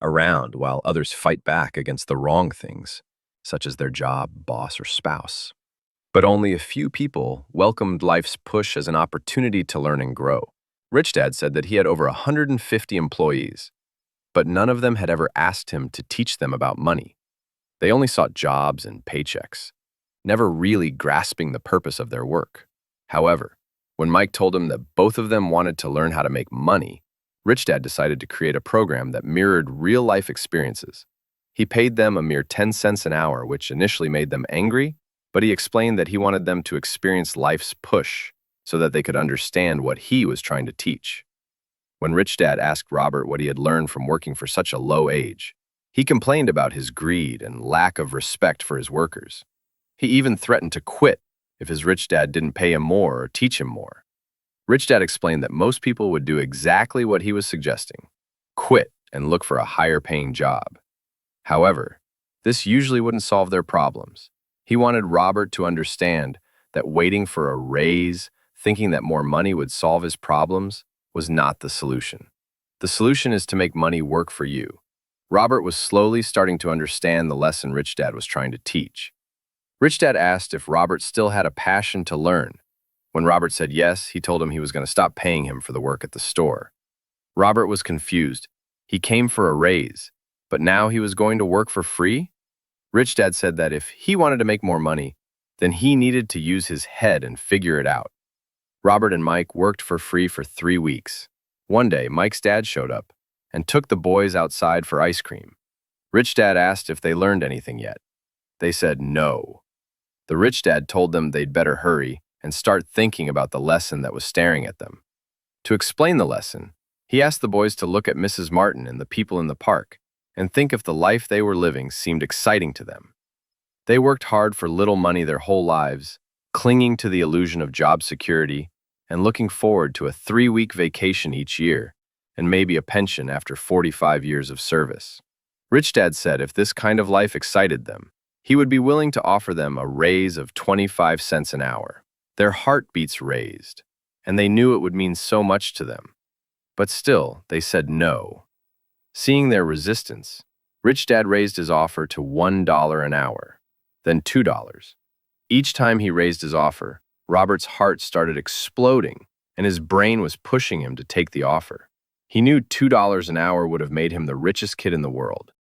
around while others fight back against the wrong things, such as their job, boss, or spouse. But only a few people welcomed life's push as an opportunity to learn and grow. Rich Dad said that he had over 150 employees, but none of them had ever asked him to teach them about money. They only sought jobs and paychecks, never really grasping the purpose of their work. However, when Mike told him that both of them wanted to learn how to make money, Rich Dad decided to create a program that mirrored real-life experiences. He paid them a mere 10 cents an hour, which initially made them angry, but he explained that he wanted them to experience life's push so that they could understand what he was trying to teach. When Rich Dad asked Robert what he had learned from working for such a low age, he complained about his greed and lack of respect for his workers. He even threatened to quit if his rich dad didn't pay him more or teach him more. Rich Dad explained that most people would do exactly what he was suggesting: quit and look for a higher-paying job. However, this usually wouldn't solve their problems. He wanted Robert to understand that waiting for a raise, thinking that more money would solve his problems, was not the solution. The solution is to make money work for you. Robert was slowly starting to understand the lesson Rich Dad was trying to teach. Rich Dad asked if Robert still had a passion to learn. When Robert said yes, he told him he was going to stop paying him for the work at the store. Robert was confused. He came for a raise, but now he was going to work for free? Rich Dad said that if he wanted to make more money, then he needed to use his head and figure it out. Robert and Mike worked for free for 3 weeks. One day, Mike's dad showed up and took the boys outside for ice cream. Rich Dad asked if they learned anything yet. They said no. The Rich Dad told them they'd better hurry and start thinking about the lesson that was staring at them. To explain the lesson, he asked the boys to look at Mrs. Martin and the people in the park and think if the life they were living seemed exciting to them. They worked hard for little money their whole lives, clinging to the illusion of job security and looking forward to a 3-week vacation each year and maybe a pension after 45 years of service. Rich Dad said if this kind of life excited them, he would be willing to offer them a raise of 25 cents an hour. Their heartbeats raised, and they knew it would mean so much to them. But still, they said no. Seeing their resistance, Rich Dad raised his offer to $1 an hour, then $2. Each time he raised his offer, Robert's heart started exploding, and his brain was pushing him to take the offer. He knew $2 an hour would have made him the richest kid in the world.